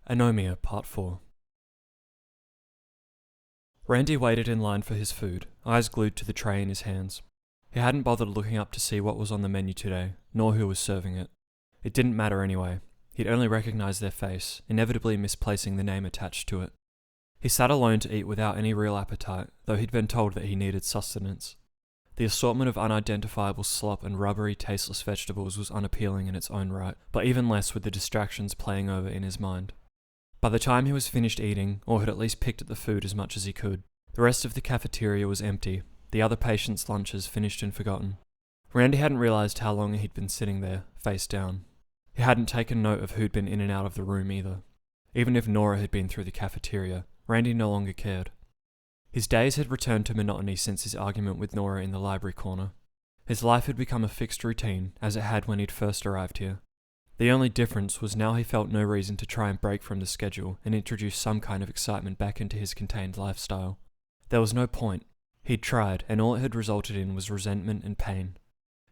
Anomia Part 4. Randy waited in line for his food, eyes glued to the tray in his hands. He hadn't bothered looking up to see what was on the menu today, nor who was serving it. It didn't matter anyway. He'd only recognized their face, inevitably misplacing the name attached to it. He sat alone to eat without any real appetite, though he'd been told that he needed sustenance. The assortment of unidentifiable slop and rubbery, tasteless vegetables was unappealing in its own right, but even less with the distractions playing over in his mind. By the time he was finished eating, or had at least picked at the food as much as he could, the rest of the cafeteria was empty, the other patients' lunches finished and forgotten. Randy hadn't realized how long he'd been sitting there, face down. He hadn't taken note of who'd been in and out of the room either. Even if Nora had been through the cafeteria, Randy no longer cared. His days had returned to monotony since his argument with Nora in the library corner. His life had become a fixed routine, as it had when he'd first arrived here. The only difference was now he felt no reason to try and break from the schedule and introduce some kind of excitement back into his contained lifestyle. There was no point. He'd tried, and all it had resulted in was resentment and pain.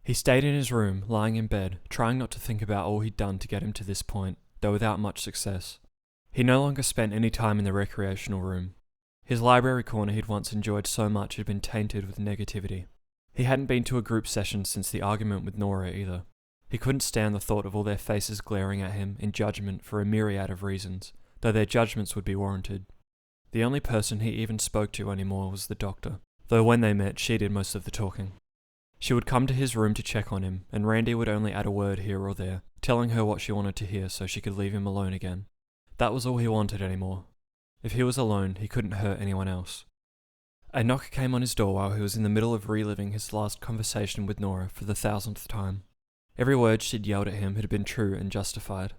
He stayed in his room, lying in bed, trying not to think about all he'd done to get him to this point, though without much success. He no longer spent any time in the recreational room. His library corner he'd once enjoyed so much had been tainted with negativity. He hadn't been to a group session since the argument with Nora either. He couldn't stand the thought of all their faces glaring at him in judgment for a myriad of reasons, though their judgments would be warranted. The only person he even spoke to anymore was the doctor, though when they met she did most of the talking. She would come to his room to check on him, and Randy would only add a word here or there, telling her what she wanted to hear so she could leave him alone again. That was all he wanted anymore. If he was alone, he couldn't hurt anyone else. A knock came on his door while he was in the middle of reliving his last conversation with Nora for the 1000th time. Every word she'd yelled at him had been true and justified.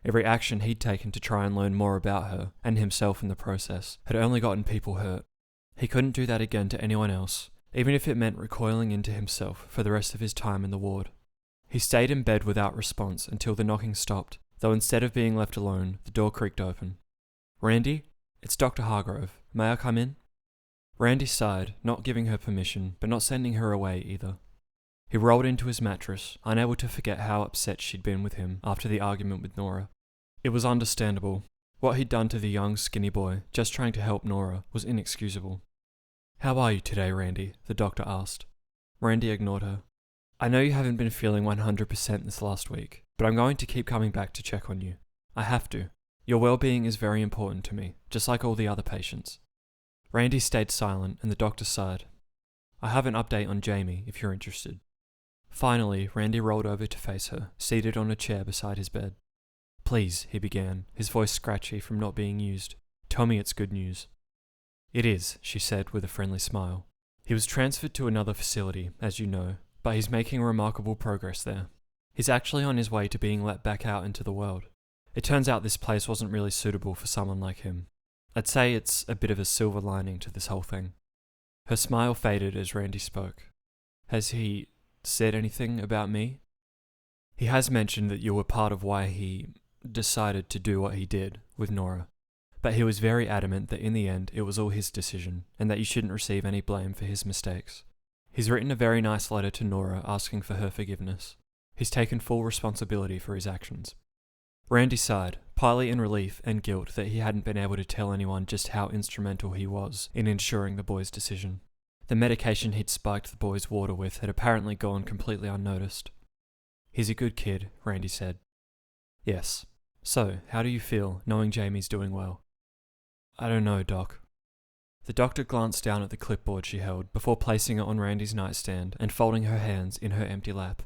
Every action he'd taken to try and learn more about her, and himself in the process, had only gotten people hurt. He couldn't do that again to anyone else, even if it meant recoiling into himself for the rest of his time in the ward. He stayed in bed without response until the knocking stopped, though instead of being left alone, the door creaked open. "Randy? It's Dr. Hargrove. May I come in?" Randy sighed, not giving her permission, but not sending her away either. He rolled into his mattress, unable to forget how upset she'd been with him after the argument with Nora. It was understandable. What he'd done to the young, skinny boy, just trying to help Nora, was inexcusable. "How are you today, Randy?" the doctor asked. Randy ignored her. "I know you haven't been feeling 100% this last week, but I'm going to keep coming back to check on you. I have to. Your well-being is very important to me, just like all the other patients." Randy stayed silent, and the doctor sighed. "I have an update on Jamie, if you're interested." Finally, Randy rolled over to face her, seated on a chair beside his bed. "Please," he began, his voice scratchy from not being used. "Tell me it's good news." "It is," she said with a friendly smile. "He was transferred to another facility, as you know, but he's making remarkable progress there. He's actually on his way to being let back out into the world. It turns out this place wasn't really suitable for someone like him. I'd say it's a bit of a silver lining to this whole thing." Her smile faded as Randy spoke. "Has he said anything about me?" "He has mentioned that you were part of why he decided to do what he did with Nora, but he was very adamant that in the end it was all his decision, and that you shouldn't receive any blame for his mistakes. He's written a very nice letter to Nora asking for her forgiveness. He's taken full responsibility for his actions." Randy sighed, partly in relief and guilt that he hadn't been able to tell anyone just how instrumental he was in ensuring the boy's decision. The medication he'd spiked the boy's water with had apparently gone completely unnoticed. "He's a good kid," Randy said. "Yes. So, how do you feel, knowing Jamie's doing well?" "I don't know, Doc." The doctor glanced down at the clipboard she held before placing it on Randy's nightstand and folding her hands in her empty lap.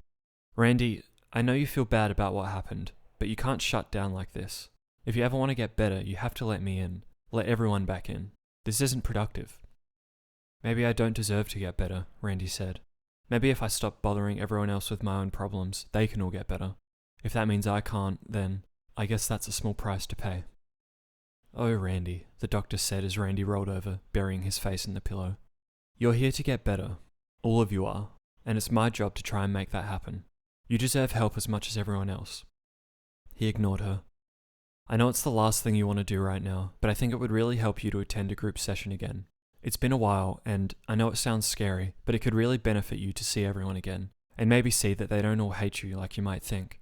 "Randy, I know you feel bad about what happened, but you can't shut down like this. If you ever want to get better, you have to let me in. Let everyone back in. This isn't productive." "Maybe I don't deserve to get better," Randy said. "Maybe if I stop bothering everyone else with my own problems, they can all get better. If that means I can't, then I guess that's a small price to pay." "Oh, Randy," the doctor said as Randy rolled over, burying his face in the pillow. "You're here to get better. All of you are. And it's my job to try and make that happen. You deserve help as much as everyone else." He ignored her. "I know it's the last thing you want to do right now, but I think it would really help you to attend a group session again. It's been a while, and I know it sounds scary, but it could really benefit you to see everyone again, and maybe see that they don't all hate you like you might think."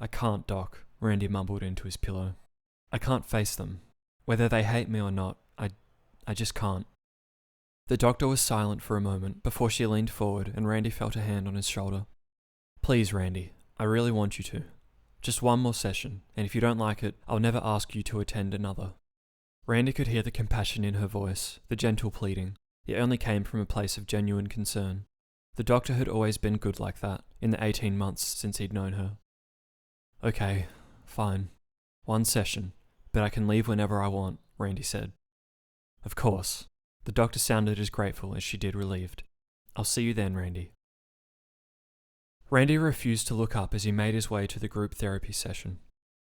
"I can't, Doc," Randy mumbled into his pillow. I can't face them. Whether they hate me or not, I just can't. The doctor was silent for a moment before she leaned forward and Randy felt a hand on his shoulder. Please, Randy, I really want you to. Just one more session, and if you don't like it, I'll never ask you to attend another. Randy could hear the compassion in her voice, the gentle pleading. It only came from a place of genuine concern. The doctor had always been good like that, in the 18 months since he'd known her. Okay, fine. One session, but I can leave whenever I want, Randy said. Of course. The doctor sounded as grateful as she did relieved. I'll see you then, Randy. Randy refused to look up as he made his way to the group therapy session.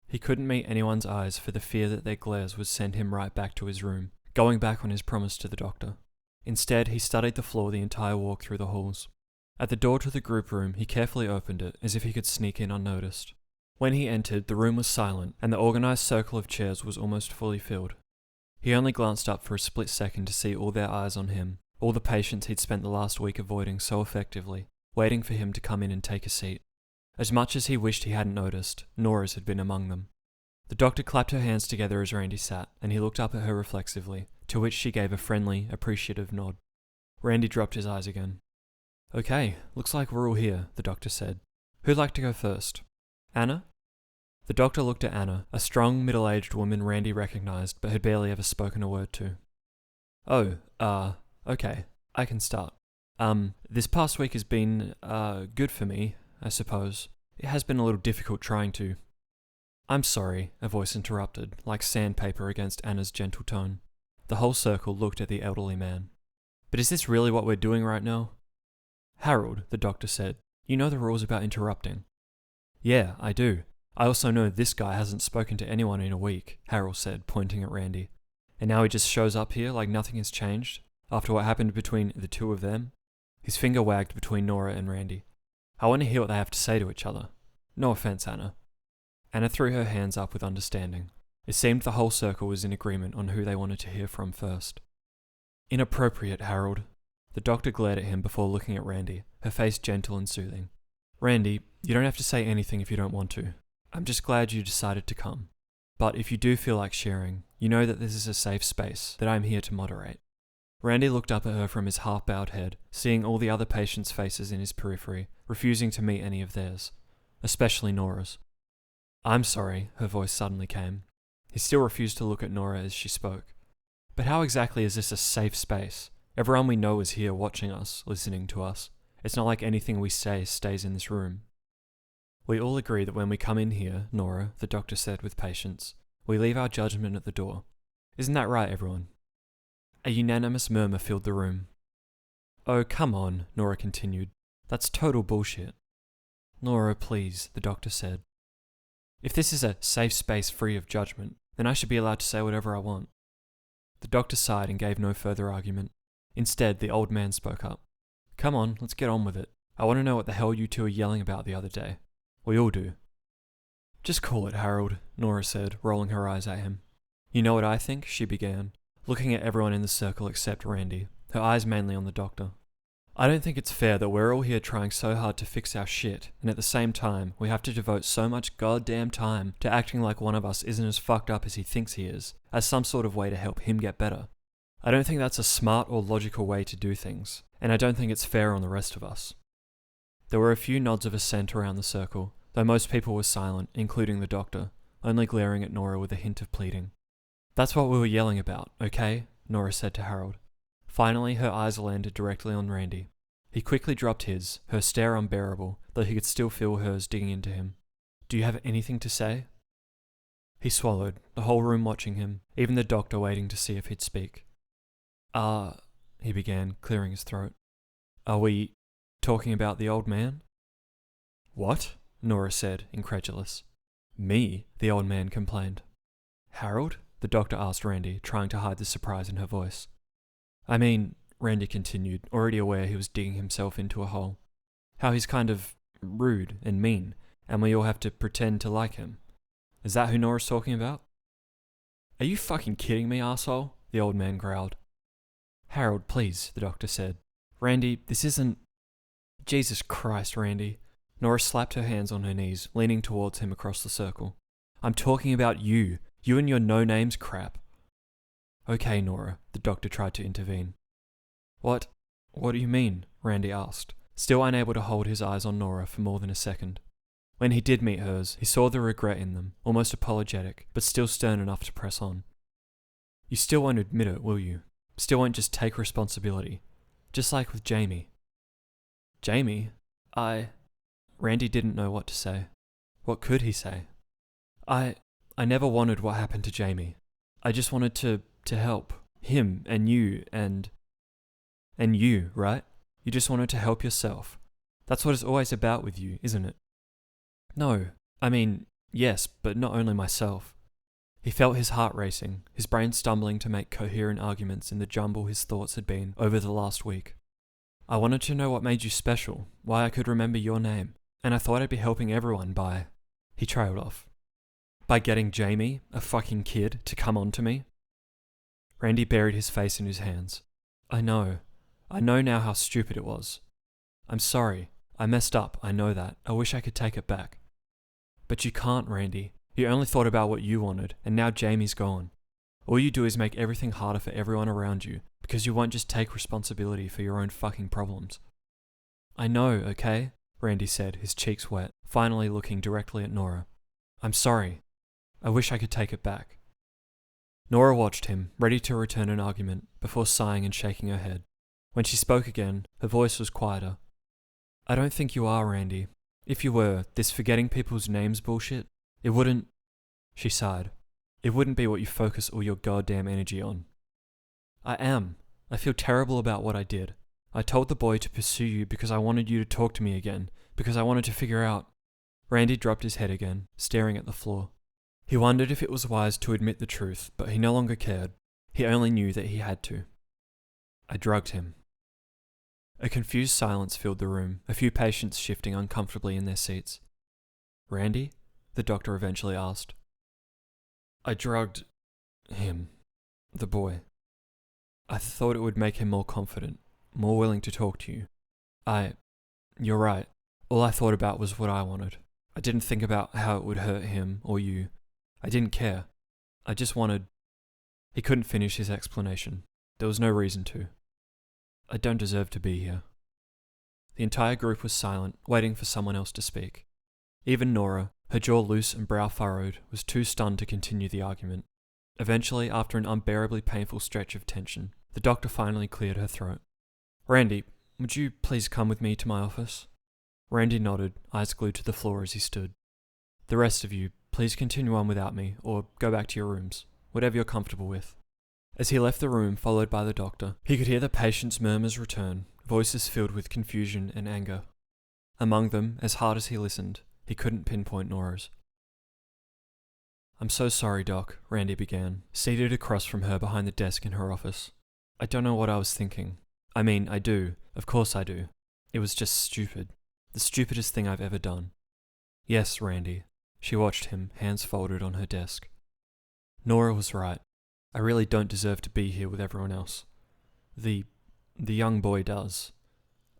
He couldn't meet anyone's eyes for the fear that their glares would send him right back to his room, going back on his promise to the doctor. Instead, he studied the floor the entire walk through the halls. At the door to the group room, he carefully opened it as if he could sneak in unnoticed. When he entered, the room was silent, and the organised circle of chairs was almost fully filled. He only glanced up for a split second to see all their eyes on him, all the patients he'd spent the last week avoiding so effectively, waiting for him to come in and take a seat. As much as he wished he hadn't noticed, Nora's had been among them. The doctor clapped her hands together as Randy sat, and he looked up at her reflexively, to which she gave a friendly, appreciative nod. Randy dropped his eyes again. Okay, looks like we're all here, the doctor said. Who'd like to go first? Anna? The doctor looked at Anna, a strong, middle-aged woman Randy recognized but had barely ever spoken a word to. Oh, okay, I can start. This past week has been, good for me, I suppose. It has been a little difficult trying to... I'm sorry, a voice interrupted, like sandpaper against Anna's gentle tone. The whole circle looked at the elderly man. But is this really what we're doing right now? Harold, the doctor said, you know the rules about interrupting. Yeah, I do. I also know this guy hasn't spoken to anyone in a week, Harold said, pointing at Randy. And now he just shows up here like nothing has changed, after what happened between the two of them? His finger wagged between Nora and Randy. I want to hear what they have to say to each other. No offense, Anna. Anna threw her hands up with understanding. It seemed the whole circle was in agreement on who they wanted to hear from first. Inappropriate, Harold. The doctor glared at him before looking at Randy, her face gentle and soothing. Randy, you don't have to say anything if you don't want to. I'm just glad you decided to come. But if you do feel like sharing, you know that this is a safe space that I'm here to moderate. Randy looked up at her from his half-bowed head, seeing all the other patients' faces in his periphery, refusing to meet any of theirs, especially Nora's. I'm sorry, her voice suddenly came. He still refused to look at Nora as she spoke. But how exactly is this a safe space? Everyone we know is here watching us, listening to us. It's not like anything we say stays in this room. We all agree that when we come in here, Nora, the doctor said with patience, we leave our judgment at the door. Isn't that right, everyone? A unanimous murmur filled the room. Oh, come on, Nora continued. That's total bullshit. Nora, please, the doctor said. If this is a safe space free of judgment, then I should be allowed to say whatever I want. The doctor sighed and gave no further argument. Instead, the old man spoke up. Come on, let's get on with it. I want to know what the hell you two were yelling about the other day. We all do. Just call it, Harold, Nora said, rolling her eyes at him. You know what I think? She began, looking at everyone in the circle except Randy, her eyes mainly on the doctor. I don't think it's fair that we're all here trying so hard to fix our shit, and at the same time, we have to devote so much goddamn time to acting like one of us isn't as fucked up as he thinks he is, as some sort of way to help him get better. I don't think that's a smart or logical way to do things, and I don't think it's fair on the rest of us. There were a few nods of assent around the circle, though most people were silent, including the doctor, only glaring at Nora with a hint of pleading. That's what we were yelling about, okay? Nora said to Harold. Finally, her eyes landed directly on Randy. He quickly dropped his, her stare unbearable, though he could still feel hers digging into him. Do you have anything to say? He swallowed, the whole room watching him, even the doctor waiting to see if he'd speak. He began, clearing his throat. Are we talking about the old man? What? Nora said, incredulous. Me? The old man complained. Harold? The doctor asked Randy, trying to hide the surprise in her voice. I mean, Randy continued, already aware he was digging himself into a hole. How he's kind of rude and mean, and we all have to pretend to like him. Is that who Nora's talking about? Are you fucking kidding me, arsehole? The old man growled. Harold, please, the doctor said. Randy, this isn't... Jesus Christ, Randy. Nora slapped her hands on her knees, leaning towards him across the circle. I'm talking about you. You and your no-names crap. Okay, Nora, the doctor tried to intervene. What do you mean? Randy asked, still unable to hold his eyes on Nora for more than a second. When he did meet hers, he saw the regret in them, almost apologetic, but still stern enough to press on. You still won't admit it, will you? Still won't just take responsibility. Just like with Jamie. Jamie? Randy didn't know what to say. What could he say? I never wanted what happened to Jamie. I just wanted to help. Him and you and you, right? You just wanted to help yourself. That's what it's always about with you, isn't it? No, I mean, yes, but not only myself. He felt his heart racing, his brain stumbling to make coherent arguments in the jumble his thoughts had been over the last week. I wanted to know what made you special, why I could remember your name, and I thought I'd be helping everyone by... He trailed off. By getting Jamie, a fucking kid, to come on to me? Randy buried his face in his hands. I know now how stupid it was. I'm sorry. I messed up, I know that. I wish I could take it back. But you can't, Randy. You only thought about what you wanted, and now Jamie's gone. All you do is make everything harder for everyone around you, because you won't just take responsibility for your own fucking problems. I know, okay? Randy said, his cheeks wet, finally looking directly at Nora. I'm sorry. I wish I could take it back. Nora watched him, ready to return an argument, before sighing and shaking her head. When she spoke again, her voice was quieter. I don't think you are, Randy. If you were, this forgetting people's names bullshit, it wouldn't... She sighed. It wouldn't be what you focus all your goddamn energy on. I am. I feel terrible about what I did. I told the boy to pursue you because I wanted you to talk to me again, because I wanted to figure out... Randy dropped his head again, staring at the floor. He wondered if it was wise to admit the truth, but he no longer cared. He only knew that he had to. I drugged him. A confused silence filled the room, a few patients shifting uncomfortably in their seats. Randy? The doctor eventually asked. I drugged him, the boy. I thought it would make him more confident, more willing to talk to you. You're right. All I thought about was what I wanted. I didn't think about how it would hurt him or you. I didn't care. I just wanted... He couldn't finish his explanation. There was no reason to. I don't deserve to be here. The entire group was silent, waiting for someone else to speak. Even Nora, her jaw loose and brow furrowed, was too stunned to continue the argument. Eventually, after an unbearably painful stretch of tension, the doctor finally cleared her throat. Randy, would you please come with me to my office? Randy nodded, eyes glued to the floor as he stood. The rest of you, please continue on without me, or go back to your rooms, whatever you're comfortable with. As he left the room, followed by the doctor, he could hear the patient's murmurs return, voices filled with confusion and anger. Among them, as hard as he listened, he couldn't pinpoint Nora's. I'm so sorry, Doc, Randy began, seated across from her behind the desk in her office. I don't know what I was thinking. I mean, I do. Of course I do. It was just stupid. The stupidest thing I've ever done. Yes, Randy. She watched him, hands folded on her desk. Nora was right. I really don't deserve to be here with everyone else. The young boy does.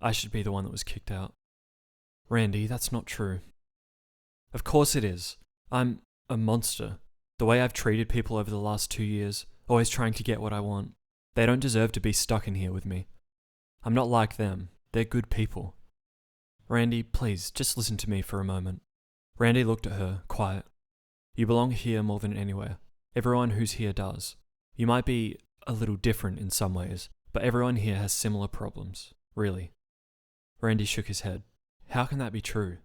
I should be the one that was kicked out. Randy, that's not true. Of course it is. I'm a monster. The way I've treated people over the last 2 years, always trying to get what I want. They don't deserve to be stuck in here with me. I'm not like them. They're good people. Randy, please, just listen to me for a moment. Randy looked at her, quiet. You belong here more than anywhere. Everyone who's here does. You might be a little different in some ways, but everyone here has similar problems, really. Randy shook his head. How can that be true?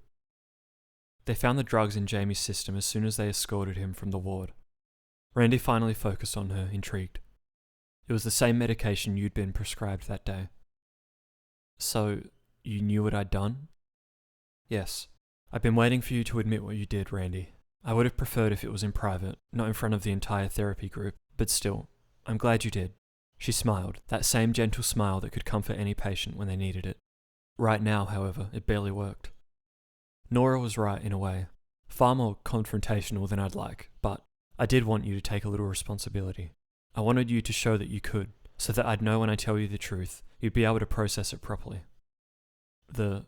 They found the drugs in Jamie's system as soon as they escorted him from the ward. Randy finally focused on her, intrigued. It was the same medication you'd been prescribed that day. So, you knew what I'd done? Yes. I've been waiting for you to admit what you did, Randy. I would have preferred if it was in private, not in front of the entire therapy group, but still, I'm glad you did. She smiled, that same gentle smile that could comfort any patient when they needed it. Right now, however, it barely worked. Nora was right in a way. Far more confrontational than I'd like, but I did want you to take a little responsibility. I wanted you to show that you could, so that I'd know when I tell you the truth, you'd be able to process it properly. The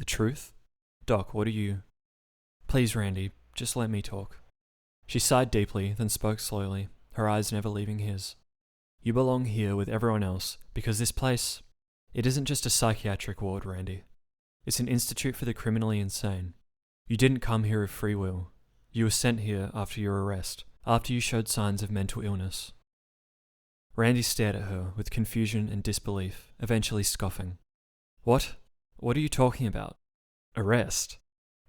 truth? Doc, what are you... Please, Randy, just let me talk. She sighed deeply, then spoke slowly, her eyes never leaving his. You belong here with everyone else because this place, it isn't just a psychiatric ward, Randy. It's an institute for the criminally insane. You didn't come here of free will. You were sent here after your arrest, after you showed signs of mental illness. Randy stared at her with confusion and disbelief, eventually scoffing. What? What are you talking about? Arrest?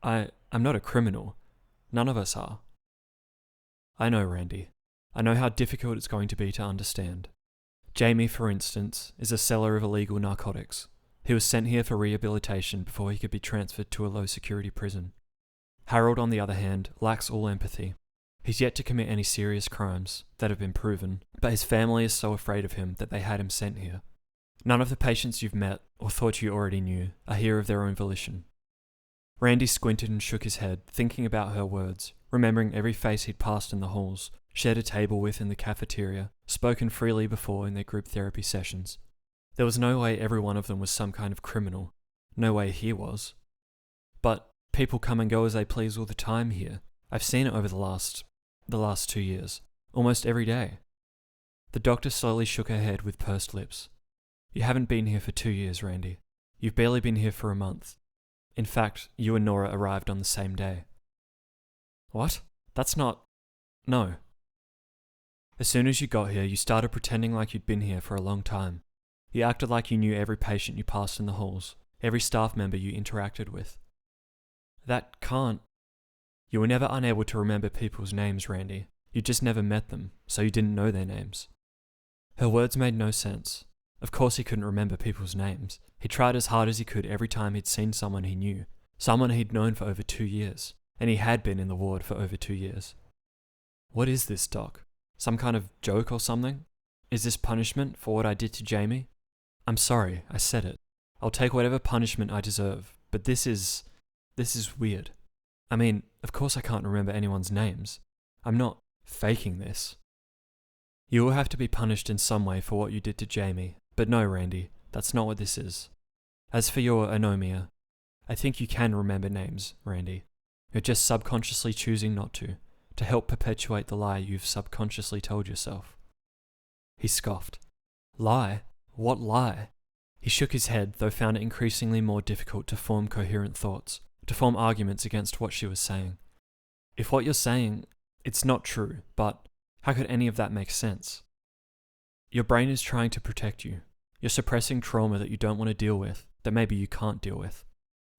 I'm not a criminal. None of us are. I know, Randy. I know how difficult it's going to be to understand. Jamie, for instance, is a seller of illegal narcotics. He was sent here for rehabilitation before he could be transferred to a low-security prison. Harold, on the other hand, lacks all empathy. He's yet to commit any serious crimes that have been proven, but his family is so afraid of him that they had him sent here. None of the patients you've met, or thought you already knew, are here of their own volition. Randy squinted and shook his head, thinking about her words, remembering every face he'd passed in the halls, shared a table with in the cafeteria, spoken freely before in their group therapy sessions. There was no way every one of them was some kind of criminal. No way he was. But people come and go as they please all the time here. I've seen it over the last 2 years. Almost every day. The doctor slowly shook her head with pursed lips. You haven't been here for 2 years, Randy. You've barely been here for a month. In fact, you and Nora arrived on the same day. What? That's not... No. As soon as you got here, you started pretending like you'd been here for a long time. You acted like you knew every patient you passed in the halls, every staff member you interacted with. That can't... You were never unable to remember people's names, Randy. You just never met them, so you didn't know their names. Her words made no sense. Of course he couldn't remember people's names. He tried as hard as he could every time he'd seen someone he knew, someone he'd known for over 2 years, and he had been in the ward for over 2 years. What is this, Doc? Some kind of joke or something? Is this punishment for what I did to Jamie? I'm sorry, I said it. I'll take whatever punishment I deserve, but this is weird. I mean, of course I can't remember anyone's names. I'm not faking this. You will have to be punished in some way for what you did to Jamie, but no, Randy, that's not what this is. As for your anomia, I think you can remember names, Randy. You're just subconsciously choosing not to help perpetuate the lie you've subconsciously told yourself. He scoffed. Lie? What lie? He shook his head, though found it increasingly more difficult to form coherent thoughts, to form arguments against what she was saying. If what you're saying, it's not true, but how could any of that make sense? Your brain is trying to protect you. You're suppressing trauma that you don't want to deal with, that maybe you can't deal with.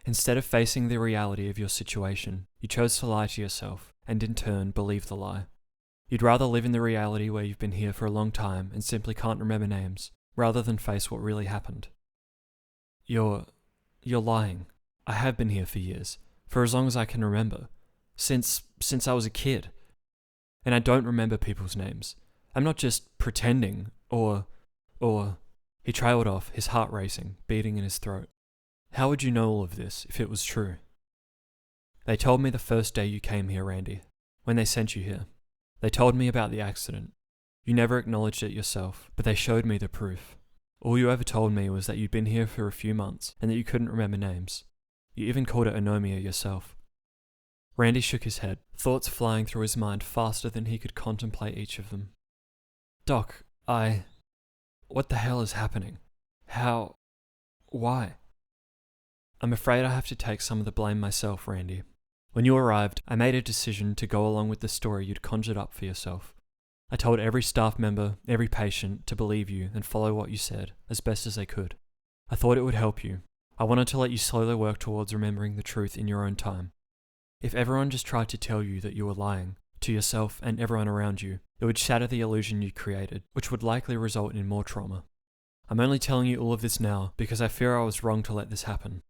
Instead of facing the reality of your situation, you chose to lie to yourself, and in turn believe the lie. You'd rather live in the reality where you've been here for a long time and simply can't remember names, rather than face what really happened. You're lying. I have been here for years, for as long as I can remember. Since I was a kid. And I don't remember people's names. I'm not just pretending, or... He trailed off, his heart racing, beating in his throat. How would you know all of this if it was true? They told me the first day you came here, Randy, when they sent you here. They told me about the accident. You never acknowledged it yourself, but they showed me the proof. All you ever told me was that you'd been here for a few months and that you couldn't remember names. You even called it anomia yourself. Randy shook his head, thoughts flying through his mind faster than he could contemplate each of them. Doc, what the hell is happening? How? Why? I'm afraid I have to take some of the blame myself, Randy. When you arrived, I made a decision to go along with the story you'd conjured up for yourself. I told every staff member, every patient, to believe you and follow what you said, as best as they could. I thought it would help you. I wanted to let you slowly work towards remembering the truth in your own time. If everyone just tried to tell you that you were lying, to yourself and everyone around you, it would shatter the illusion you created, which would likely result in more trauma. I'm only telling you all of this now because I fear I was wrong to let this happen.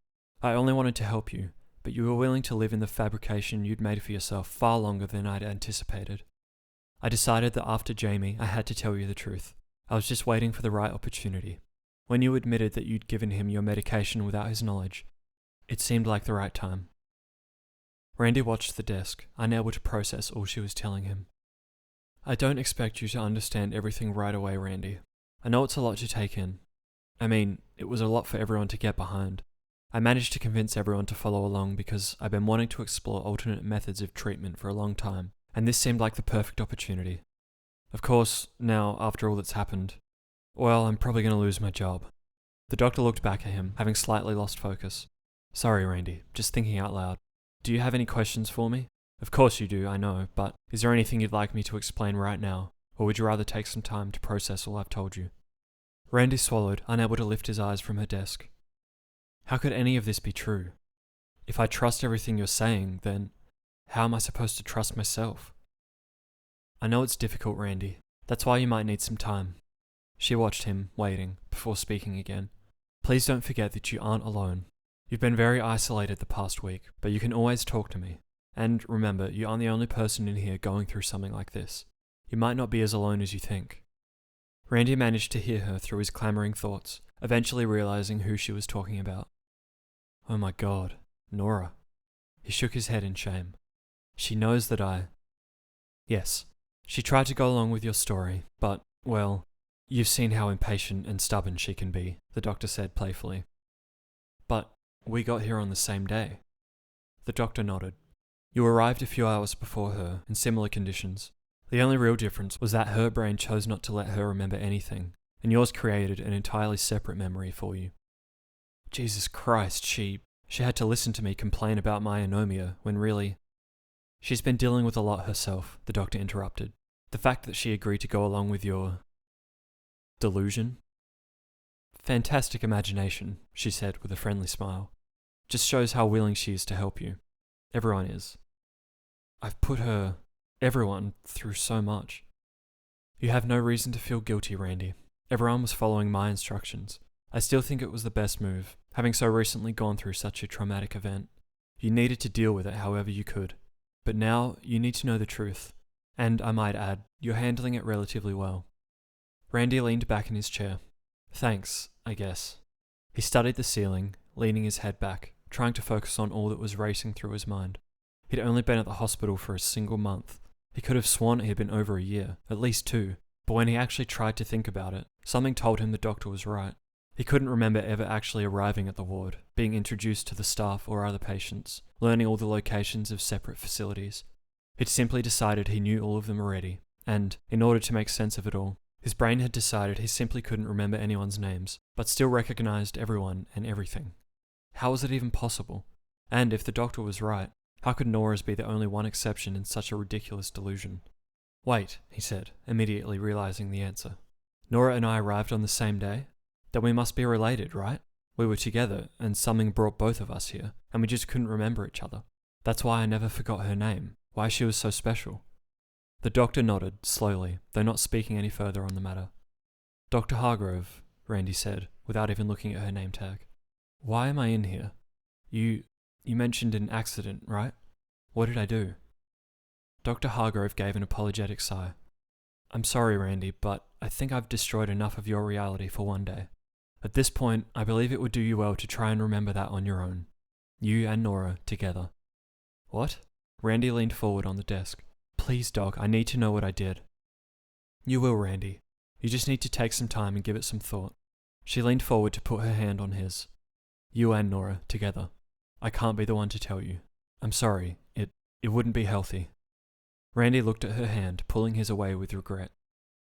I only wanted to help you, but you were willing to live in the fabrication you'd made for yourself far longer than I'd anticipated. I decided that after Jamie, I had to tell you the truth. I was just waiting for the right opportunity. When you admitted that you'd given him your medication without his knowledge, it seemed like the right time. Randy watched the desk, unable to process all she was telling him. I don't expect you to understand everything right away, Randy. I know it's a lot to take in. I mean, it was a lot for everyone to get behind. I managed to convince everyone to follow along because I've been wanting to explore alternate methods of treatment for a long time, and this seemed like the perfect opportunity. Of course, now, after all that's happened, well, I'm probably going to lose my job. The doctor looked back at him, having slightly lost focus. Sorry, Randy, just thinking out loud. Do you have any questions for me? Of course you do, I know, but is there anything you'd like me to explain right now, or would you rather take some time to process all I've told you? Randy swallowed, unable to lift his eyes from her desk. How could any of this be true? If I trust everything you're saying, then how am I supposed to trust myself? I know it's difficult, Randy. That's why you might need some time. She watched him, waiting, before speaking again. Please don't forget that you aren't alone. You've been very isolated the past week, but you can always talk to me. And remember, you aren't the only person in here going through something like this. You might not be as alone as you think. Randy managed to hear her through his clamoring thoughts, eventually realizing who she was talking about. Oh my God, Nora. He shook his head in shame. She knows that I... Yes, she tried to go along with your story, but, well, you've seen how impatient and stubborn she can be, the doctor said playfully. But we got here on the same day. The doctor nodded. You arrived a few hours before her, in similar conditions. The only real difference was that her brain chose not to let her remember anything, and yours created an entirely separate memory for you. Jesus Christ, she had to listen to me complain about my anomia, when really... She's been dealing with a lot herself, the doctor interrupted. The fact that she agreed to go along with your... delusion? Fantastic imagination, she said with a friendly smile. Just shows how willing she is to help you. Everyone is. I've put everyone, through so much. You have no reason to feel guilty, Randy. Everyone was following my instructions. I still think it was the best move, having so recently gone through such a traumatic event. You needed to deal with it however you could. But now, you need to know the truth. And, I might add, you're handling it relatively well. Randy leaned back in his chair. Thanks, I guess. He studied the ceiling, leaning his head back, trying to focus on all that was racing through his mind. He'd only been at the hospital for a single month. He could have sworn it had been over a year, at least 2, but when he actually tried to think about it, something told him the doctor was right. He couldn't remember ever actually arriving at the ward, being introduced to the staff or other patients, learning all the locations of separate facilities. He'd simply decided he knew all of them already, and, in order to make sense of it all, his brain had decided he simply couldn't remember anyone's names, but still recognized everyone and everything. How was it even possible? And if the doctor was right, how could Nora's be the only one exception in such a ridiculous delusion? Wait, he said, immediately realizing the answer. Nora and I arrived on the same day? Then we must be related, right? We were together, and something brought both of us here, and we just couldn't remember each other. That's why I never forgot her name, why she was so special. The doctor nodded, slowly, though not speaking any further on the matter. Dr. Hargrove, Randy said, without even looking at her name tag. Why am I in here? You mentioned an accident, right? What did I do? Dr. Hargrove gave an apologetic sigh. I'm sorry, Randy, but I think I've destroyed enough of your reality for one day. At this point, I believe it would do you well to try and remember that on your own. You and Nora, together. What? Randy leaned forward on the desk. Please, Doc, I need to know what I did. You will, Randy. You just need to take some time and give it some thought. She leaned forward to put her hand on his. You and Nora, together. I can't be the one to tell you. I'm sorry, it wouldn't be healthy. Randy looked at her hand, pulling his away with regret.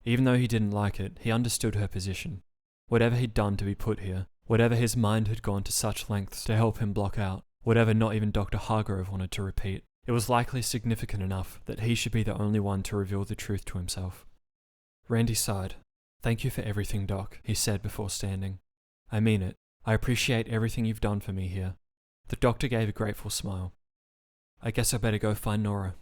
Even though he didn't like it, he understood her position. Whatever he'd done to be put here, whatever his mind had gone to such lengths to help him block out, whatever not even Dr. Hargrove wanted to repeat, it was likely significant enough that he should be the only one to reveal the truth to himself. Randy sighed. Thank you for everything, Doc, he said before standing. I mean it. I appreciate everything you've done for me here. The doctor gave a grateful smile. I guess I better go find Nora.